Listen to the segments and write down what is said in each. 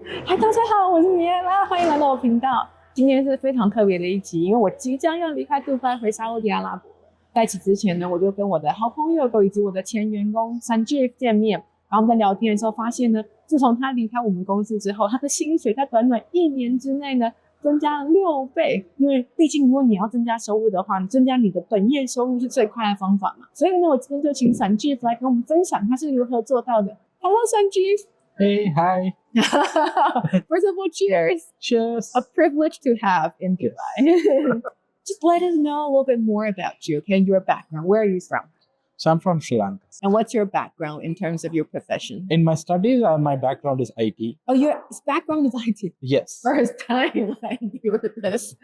嗨，大家好，我是米爱拉，欢迎来到我频道。今天是非常特别的一集，因为我即将要离开杜拜回沙烏地阿拉伯了。在此之前呢，我就跟我的好朋友以及我的前员工Sanjiev见面，然后我们在聊天的时候发现呢，自从他离开我们公司之后，他的薪水在短短1年之内呢增加了6倍。因为毕竟如果你要增加收入的话，你增加你的本业收入是最快的方法嘛。所以呢，我今天就请Sanjiev来跟我们分享他是如何做到的。Hello Sanjiev. Hey, hi. First of all, cheers. Cheers. A privilege to have in Dubai. Just let us know a little bit more about you, okay? Your background. Where are you from? So I'm from Sri Lanka. And what's your background in terms of your profession? In my studies, my background is IT. Oh, your background is IT. Yes. First time I deal with this.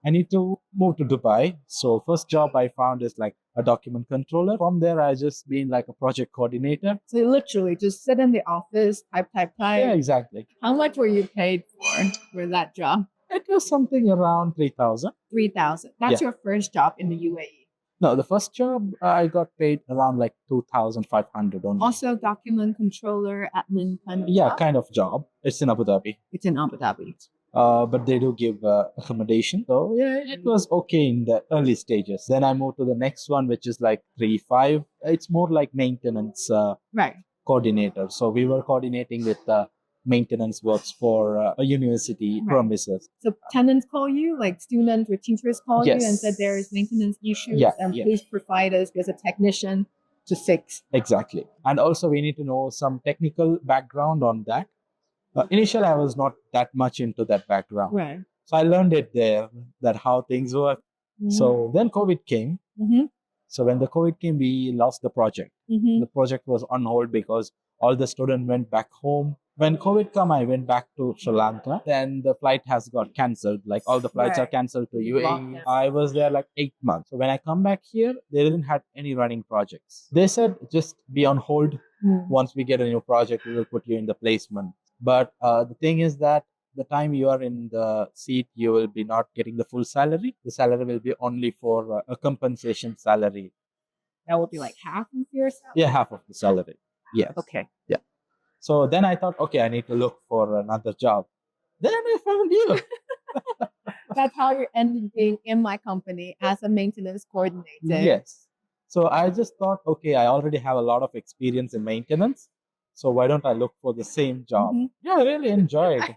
I need to move to Dubai. So first job I found is like a document controller. From there, I just been like a project coordinator. So you literally just sit in the office, type. Yeah, exactly. How much were you paid for that job? It was something around 3,000. 3,000. That's your first job in the UAE. No, the first job I got paid around like 2,500 only. Also document controller, admin kind of Yeah, job? kind of job. It's in Abu Dhabi. It's in Abu Dhabi. But they do give accommodation. So yeah, it was okay in the early stages. Then I moved to the next one, which is like 3,500. It's more like maintenance Right. coordinator. So we were coordinating with maintenance works for a university premises. So tenants call you, like students or teachers call you and said there is maintenance issues and please provide us with a technician to fix. Exactly. And also we need to know some technical background on that. Initially, I was not that much into that background. Right. So I learned it there, that how things work. Mm-hmm. So then COVID came. Mm-hmm. So when the COVID came, we lost the project. Mm-hmm. The project was on hold because all the students went back home. When COVID came, I went back to Sri Lanka. Then the flight has got cancelled. Like all the flights are cancelled to UAE. I was there like 8 months. So when I come back here, they didn't have any running projects. They said, just be on hold. Once we get a new project, we will put you in the placement. But the thing is that the time you are in the seat, you will be not getting the full salary. The salary will be only for a compensation salary. That will be like half of your salary? Yeah, half of the salary. Yes. Okay. Yeah. So then I thought, okay, I need to look for another job. Then I found you. That's how you ended being in my company as a maintenance coordinator. Yes. So I just thought, okay, I already have a lot of experience in maintenance. So why don't I look for the same job? Mm-hmm. Yeah, I really enjoyed it.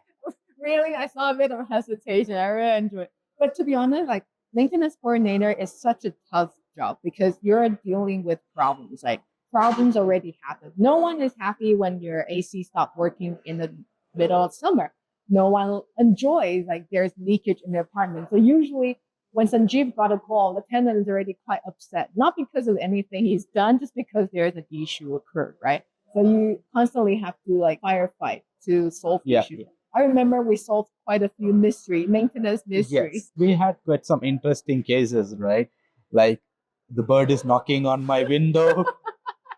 Really? I saw a bit of hesitation. I really enjoyed it. But to be honest, like maintenance coordinator is such a tough job because you're dealing with problems. Like problems already happen. No one is happy when your AC stopped working in the middle of summer. No one enjoys like there's leakage in the apartment. So usually when Sanjiev got a call, the tenant is already quite upset. Not because of anything he's done, just because there's an issue occurred, right? So you constantly have to like firefight to solve issues. Yeah. I remember we solved quite a few maintenance mysteries. Yes, we had quite some interesting cases, right? Like the bird is knocking on my window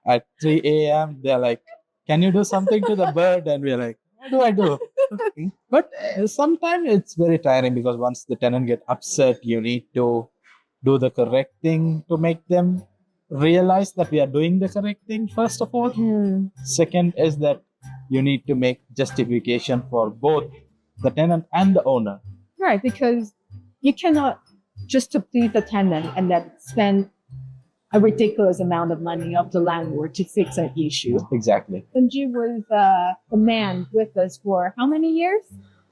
at 3 a.m. They're like, can you do something to the bird? And we're like, what do I do? But sometimes it's very tiring because once the tenant gets upset, you need to do the correct thing to make them realize that we are doing the correct thing, first of all. Second is that you need to make justification for both the tenant and the owner. Right, because you cannot just to please the tenant and then spend a ridiculous amount of money of the landlord to fix an issue. Exactly. Sanjiev was the man with us for how many years?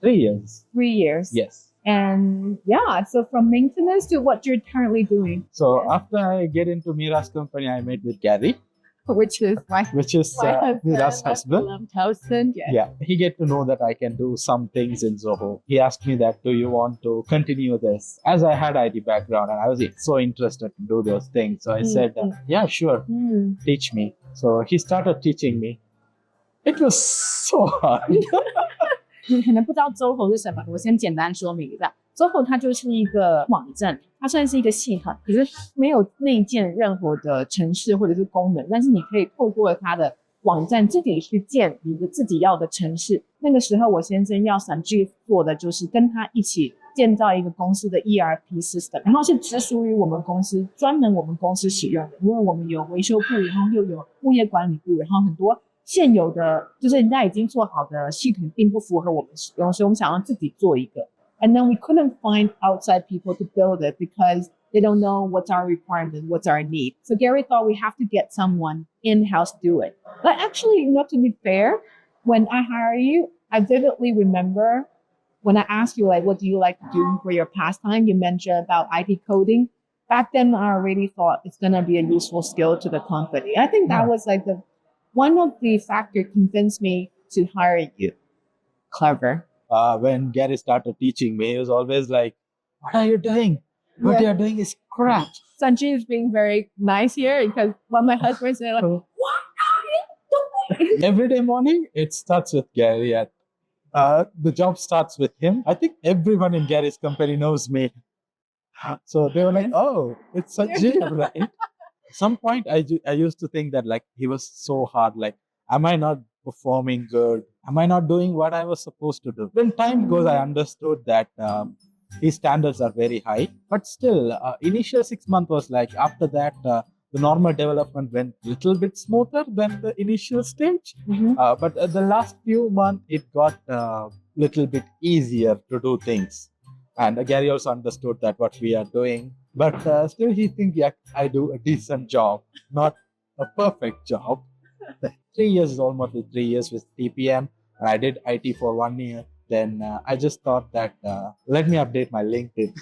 3 years. 3 years. Yes. And yeah, so from maintenance to what you're currently doing. So after I get into Mira's company, I met with Gary. Which is Mira's husband. Yeah, he get to know that I can do some things in Zoho. He asked me that, do you want to continue this? As I had IT background and I was so interested to do those things. So I said, yeah, sure, teach me. So he started teaching me. It was so hard. 你可能不知道 Zoho 是什么，我先简单说明一下。Zoho 它就是一个网站，它算是一个系统，可是没有内建任何的程式或者是功能，但是你可以透过它的网站自己去建你的自己要的程式。那个时候我先生要Sanjiev做的就是跟他一起建造一个公司的 ERP system， 然后是只属于我们公司专门我们公司使用的，因为我们有维修部，然后又有物业管理部，然后很多现有的就是人家已经做好的系统并不符合我们使用，所以我们想要自己做一个。And then we couldn't find outside people to build it because they don't know what's our requirement, what's our need. So Gary thought we have to get someone in-house do it. But actually, not to be fair, when I hire you, I vividly remember when I asked you, like, what do you like to do for your pastime? You mentioned about IT coding. Back then, I already thought it's going to be a useful skill to the company. I think that was like one of the factors convinced me to hire you. Clever. When Gary started teaching me, he was always like, what are you doing? What you're doing is crap. Sanjiev is being very nice here because when my husband said, like, what are you doing? Every day morning, it starts with Gary. The job starts with him. I think everyone in Gary's company knows me. So they were like, oh, it's Sanjiev, right? At some point, I used to think that like he was so hard. Like, am I not performing good? Am I not doing what I was supposed to do? When time goes, I understood that his standards are very high. But still, initial 6 months was like, after that, the normal development went a little bit smoother than the initial stage. But the last few months, it got a little bit easier to do things. And Gary also understood that what we are doing. But still, he thinks, yeah, I do a decent job, not a perfect job. 3 years is almost 3 years with TPM. And I did IT for 1 year. Then I just thought that, let me update my LinkedIn.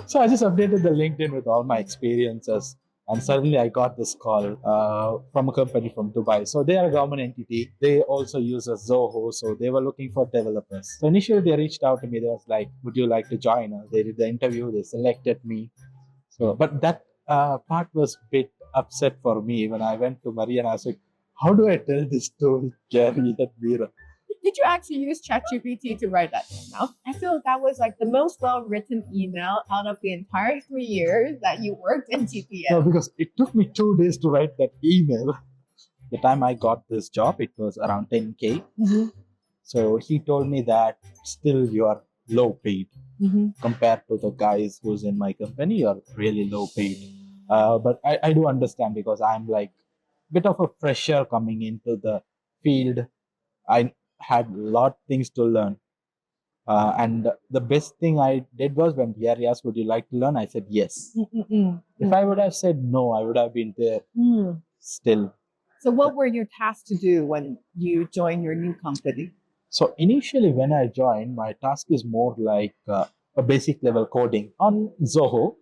So I just updated the LinkedIn with all my experiences. And suddenly I got this call from a company from Dubai. So they are a government entity. They also use a Zoho. So they were looking for developers. So initially they reached out to me. They was like, would you like to join us? They did the interview. They selected me. So, but that part was a bit upset for me when I went to Maria and I was like, how do I tell this to Gary and Meera? Did you actually use ChatGPT to write that email? I feel that was like the most well-written email out of the entire 3 years that you worked in TPM. No, because it took me 2 days to write that email. The time I got this job, it was around 10K. So he told me that still you are low paid compared to the guys who's in my company. You are really low paid. But I do understand because I'm like a bit of a fresher coming into the field. I had a lot of things to learn. And the best thing I did was when Gary asked, would you like to learn? I said, yes. If I would have said no, I would have been there still. So what were your tasks to do when you joined your new company? So initially when I joined, my task is more like a basic level coding on Zoho.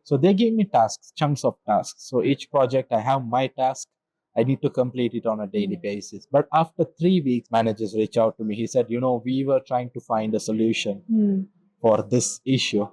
So they gave me tasks, chunks of tasks. So each project I have my task. I need to complete it on a daily basis. But after 3 weeks, managers reached out to me. He said, we were trying to find a solution for this issue.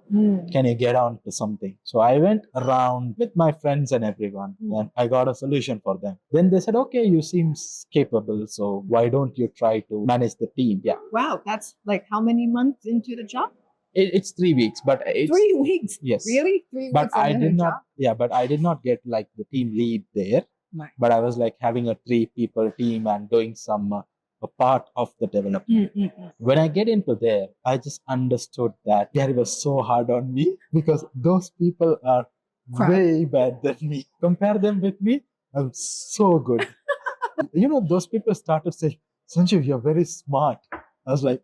Can you get on to something? So I went around with my friends and everyone and I got a solution for them. Then they said, okay, you seem capable. So why don't you try to manage the team? Yeah. Wow. That's like how many months into the job? It's 3 weeks, but it's 3 weeks. Yes. Really? 3 weeks. But I did not. Job? Yeah, but I did not get like the team lead there. Right. But I was like having a 3-people team and doing some a part of the development. When I get into there, I just understood that Gary was so hard on me because those people are way better than me. Compare them with me, I'm so good. Those people started saying, Sanjiev, you're very smart. I was like,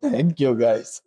thank you guys.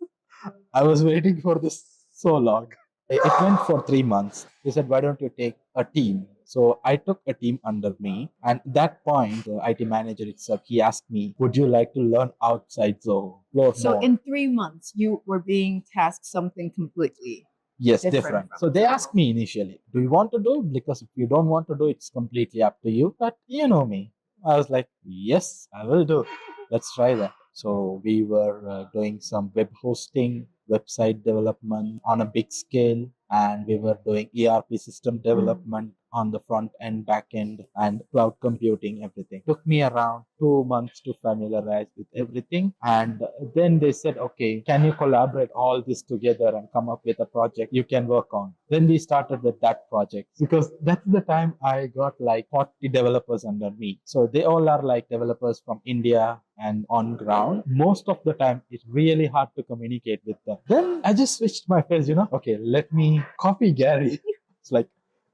I was waiting for this so long. It went for 3 months. They said, why don't you take a team? So I took a team under me. And at that point, the IT manager itself, he asked me, would you like to learn outside Zoho? So in 3 months, you were being tasked something completely different. So they asked me initially, do you want to do? Because if you don't want to do, it's completely up to you. But you know me. I was like, yes, I will do. Let's try that. So we were doing some web hosting, website development on a big scale, and we were doing ERP system development on the front end, back end, and cloud computing, everything. Took me around 2 months to familiarize with everything. And then they said, okay, can you collaborate all this together and come up with a project you can work on? Then we started with that project because that's the time I got like 40 developers under me. So they all are like developers from India and on ground. Most of the time, it's really hard to communicate with them. Then I just switched my face, okay, let me copy Gary. It's like,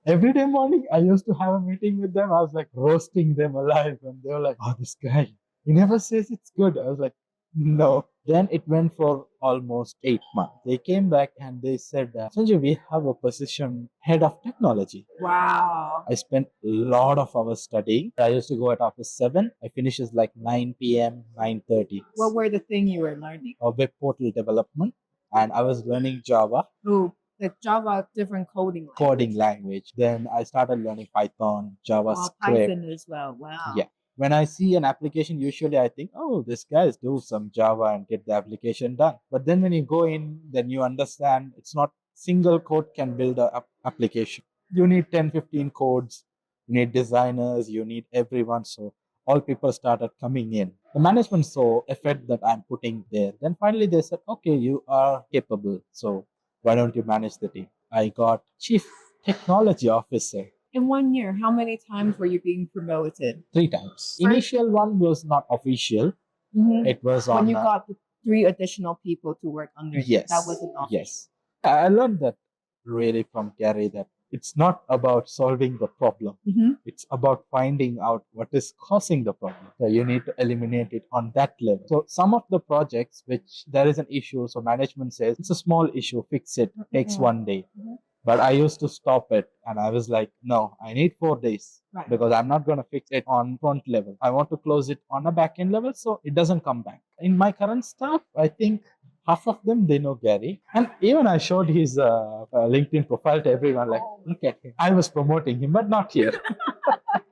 Every day morning, I used to have a meeting with them. I was like roasting them alive. And they were like, oh, this guy, he never says it's good. I was like, no. Then it went for almost 8 months. They came back and they said, Sanjay, we have a position head of technology. Wow. I spent a lot of hours studying. I used to go at office 7. I finishes like 9 p.m., 9:30. What were the thing you were learning? Web portal development. And I was learning Java. Ooh, the Java, different coding language. Then I started learning Python, JavaScript. Python as well. Wow. Yeah. When I see an application, usually I think, oh, this guys do some Java and get the application done. But then when you go in, then you understand it's not single code can build an application. You need 10, 15 codes. You need designers. You need everyone. So all people started coming in. The management saw effort that I'm putting there. Then finally they said, okay, you are capable. So why don't you manage the team? I got chief technology officer. In 1 year, how many times were you being promoted? 3 times. Initial one was not official. Mm-hmm. It was when on... you got the 3 additional people to work under you. Yes. That was an official. Yes. I learned that really from Gary, that it's not about solving the problem. Mm-hmm. It's about finding out what is causing the problem. So you need to eliminate it on that level. So some of the projects which there is an issue, so management says it's a small issue, fix it, takes 1 day. Mm-hmm. But I used to stop it and I was like, no, I need 4 days because I'm not going to fix it on front level. I want to close it on a back end level so it doesn't come back. In my current staff, I think half of them, they know Gary. And even I showed his LinkedIn profile to everyone, like, look at him. I was promoting him, but not here.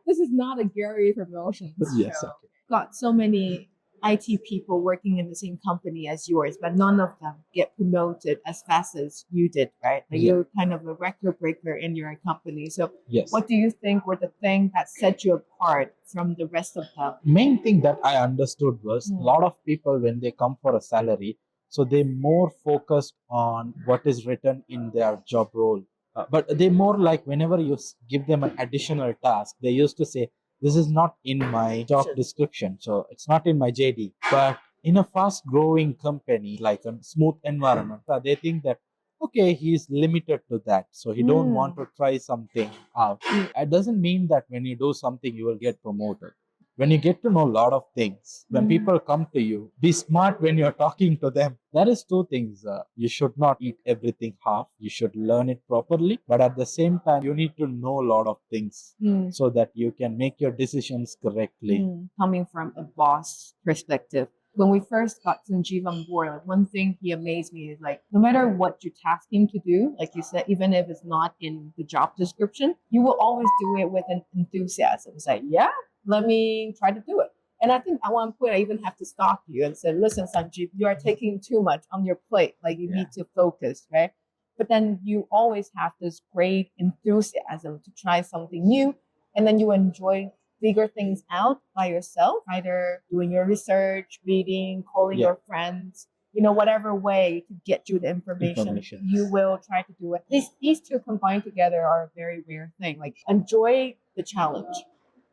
This is not a Gary promotion. Yes. So. Okay. Got so many IT people working in the same company as yours, but none of them get promoted as fast as you did, right? Like you're kind of a record breaker in your company. So what do you think were the thing that set you apart from the rest of them? Main thing that I understood was a lot of people, when they come for a salary, so they more focused on what is written in their job role. But they more like whenever you give them an additional task, they used to say, this is not in my job description, so it's not in my JD. But in a fast growing company, like a smooth environment, they think that, okay, he's limited to that. So he don't want to try something out. It doesn't mean that when you do something, you will get promoted. When you get to know a lot of things, when people come to you, be smart when you're talking to them. There is 2 things. You should not eat everything half. You should learn it properly. But at the same time, you need to know a lot of things so that you can make your decisions correctly. Coming from a boss perspective, when we first got Sanjiev on board, like one thing he amazed me is like, no matter what you task him to do, like you said, even if it's not in the job description, you will always do it with an enthusiasm. It's like, yeah, let me try to do it. And I think at one point I even have to stop you and say, listen, Sanjiev, you are taking too much on your plate. Like you need to focus, right? But then you always have this great enthusiasm to try something new. And then you enjoy figure things out by yourself, either doing your research, reading, calling your friends, whatever way to get you the information, you will try to do it. These 2 combined together are a very rare thing. Like enjoy the challenge,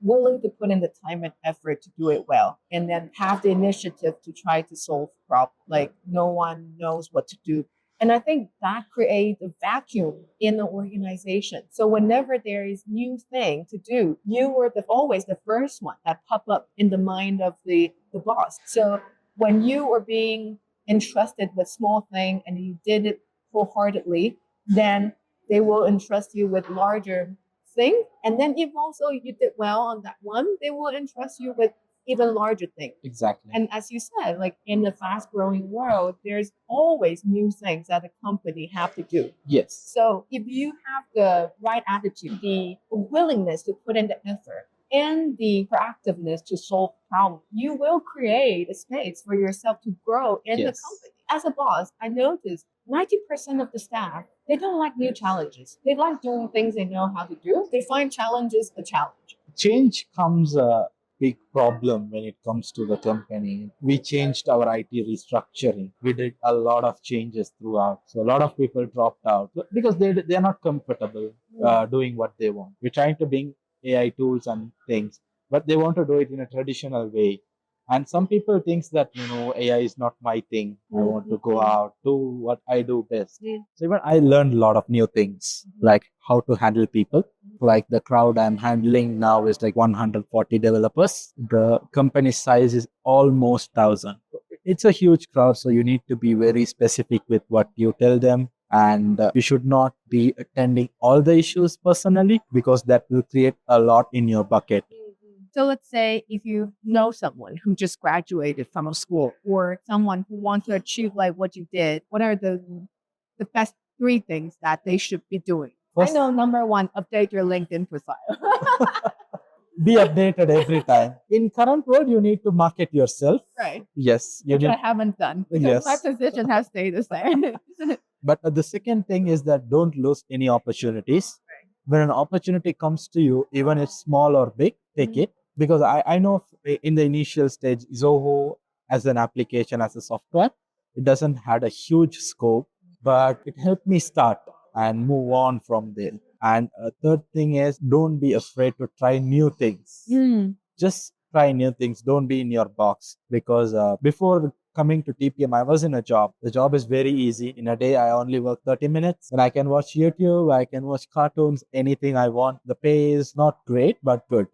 willing to put in the time and effort to do it well, and then have the initiative to try to solve problems. Like no one knows what to do. And I think that creates a vacuum in the organization. So whenever there is new thing to do, you were always the first one that pop up in the mind of the boss. So when you were being entrusted with small thing and you did it wholeheartedly, then they will entrust you with larger thing. And then if also you did well on that one, they will entrust you with even larger things. Exactly. And as you said, like in the fast growing world, there's always new things that a company have to do. Yes. So if you have the right attitude, the willingness to put in the effort and the proactiveness to solve problems, you will create a space for yourself to grow in the company. As a boss, I noticed 90% of the staff, they don't like new challenges. They like doing things they know how to do. They find challenges a challenge. Change comes a big problem when it comes to the company. We changed our IT restructuring. We did a lot of changes throughout. So a lot of people dropped out because they're not comfortable doing what they want. We're trying to bring AI tools and things, but they want to do it in a traditional way. And some people thinks that, AI is not my thing. I want to go out, do what I do best. So even I learned a lot of new things, like how to handle people. Like the crowd I'm handling now is like 140 developers. The company size is almost 1,000. It's a huge crowd, so you need to be very specific with what you tell them. And you should not be attending all the issues personally, because that will create a lot in your bucket. So let's say if you know someone who just graduated from a school, or someone who wants to achieve like what you did, what are the best 3 things that they should be doing? First, I know number 1, update your LinkedIn profile. be updated every time. In current world, you need to market yourself. Right. Yes. Which I haven't done, because my position has stayed the same. But the second thing is that don't lose any opportunities. Right. When an opportunity comes to you, even if it's small or big, take it. Because I know in the initial stage, Zoho as an application, as a software, it doesn't had a huge scope, but it helped me start and move on from there. And third thing is, don't be afraid to try new things. Just try new things. Don't be in your box. Because before coming to TPM, I was in a job. The job is very easy. In a day, I only work 30 minutes. And I can watch YouTube, I can watch cartoons, anything I want. The pay is not great, but good.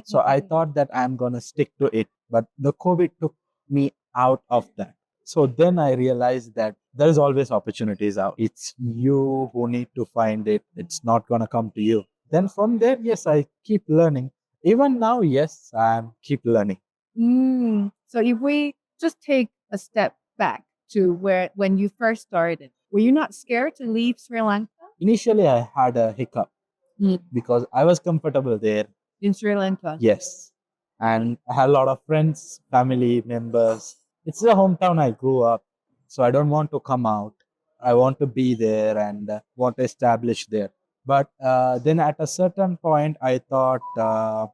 So I thought that I'm going to stick to it. But the COVID took me out of that. So then I realized that there is always opportunities out. It's you who need to find it. It's not going to come to you. Then from there, yes, I keep learning. Even now, yes, I keep learning. So if we just take a step back to when you first started, were you not scared to leave Sri Lanka? Initially, I had a hiccup because I was comfortable there. In Sri Lanka? Yes. And I had a lot of friends, family members. It's the hometown I grew up. So I don't want to come out. I want to be there and want to establish there. But then at a certain point, I thought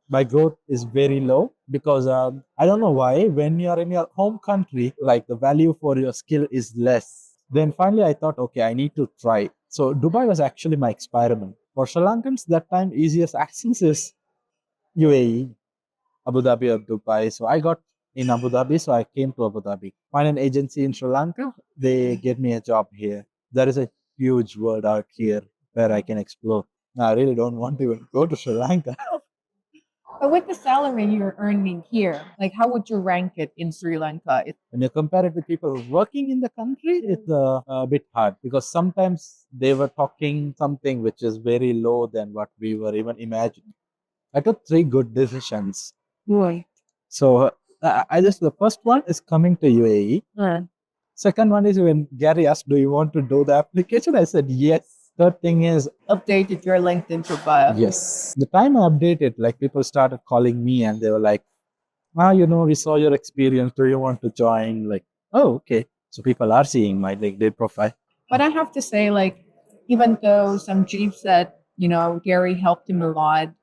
my growth is very low, because I don't know why. When you're in your home country, like the value for your skill is less. Then finally, I thought, okay, I need to try. So Dubai was actually my experiment. For Sri Lankans, that time, easiest access is UAE, Abu Dhabi or Dubai. So I got in Abu Dhabi, so I came to Abu Dhabi. Find an agency in Sri Lanka, they gave me a job here. There is a huge world out here where I can explore. I really don't want to even go to Sri Lanka. But with the salary you're earning here, like how would you rank it in Sri Lanka? When you compare it with people working in the country, it's a bit hard, because sometimes they were talking something which is very low than what we were even imagining. I took 3 good decisions. Right. So the first one is coming to UAE. Second one is when Gary asked, do you want to do the application? I said, yes. Third thing is, updated your LinkedIn profile. Yes. The time I updated, like people started calling me and they were like, we saw your experience. Do you want to join? Like, oh, okay. So people are seeing my LinkedIn profile. But I have to say, like, even though Sanjeev said, Gary helped him a lot,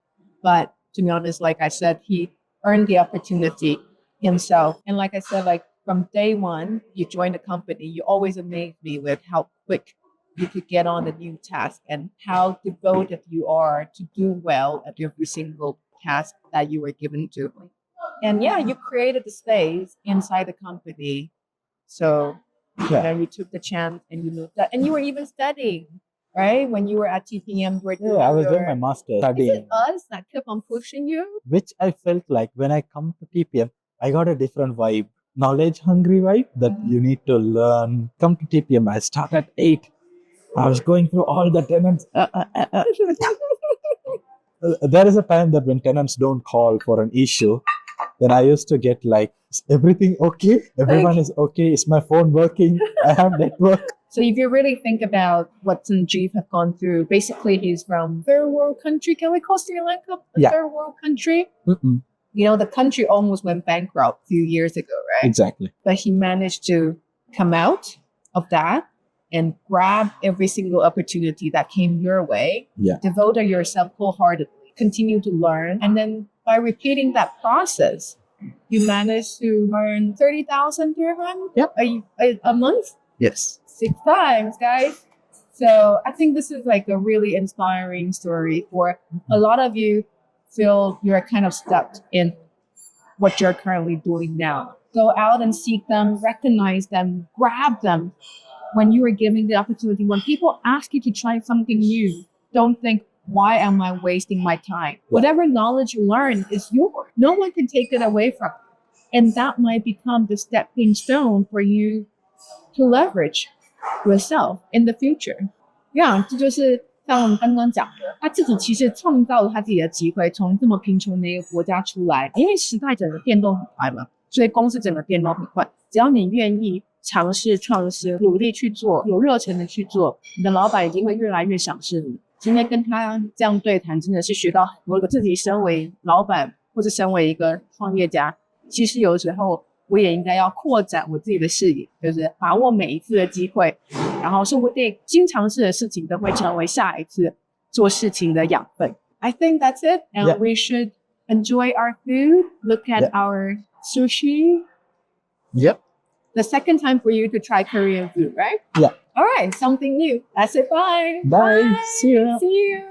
but to be honest, like I said, he earned the opportunity himself. And like I said, like from day one, you joined the company, you always amazed me with how quick you could get on a new task and how devoted you are to do well at every single task that you were given to. And yeah, you created the space inside the company. So you took the chance and you moved that. And you were even studying, right? When you were at TPM. I was doing my master's studying. Is it us that kept on pushing you? Which I felt like when I come to TPM, I got a different vibe. Knowledge hungry vibe that you need to learn. Come to TPM, I start at 8. I was going through all the tenants. There is a time that when tenants don't call for an issue, then I used to get like, is everything okay? Everyone is okay. Is my phone working? I have network. So if you really think about what Sanjeev have gone through, basically he's from third world country. Can we call Sri Lanka a third world country? The country almost went bankrupt a few years ago, right? Exactly. But he managed to come out of that and grab every single opportunity that came your way. Devote yourself wholeheartedly, continue to learn. And then by repeating that process, you managed to earn 30,000 dirham a month? Yes. 6 times, guys. So I think this is like a really inspiring story for a lot of you. Feel you're kind of stuck in what you're currently doing now. Go out and seek them, recognize them, grab them when you are given the opportunity. When people ask you to try something new, don't think, why am I wasting my time? Whatever knowledge you learn is yours. No one can take it away from you. And that might become the stepping stone for you to leverage yourself in the future. Yeah, 这就是像我们刚刚讲的，他自己其实创造了他自己的机会，从这么贫穷的一个国家出来，因为时代整个变动很快嘛，所以公司整个变动很快。只要你愿意尝试创新，努力去做，有热忱的去做，你的老板一定会越来越赏识你。今天跟他这样对谈，真的是学到很多。自己身为老板或者身为一个创业家，其实有时候我也应该要扩展我自己的视野，就是把握每一次的机会，然后说不定新尝试的事情都会成为下一次做事情的养分。I think that's it, and we should enjoy our food. Look at our sushi. Yep. The second time for you to try Korean food, right? Yeah. All right, something new. That's it. Bye. Bye. See you. See you.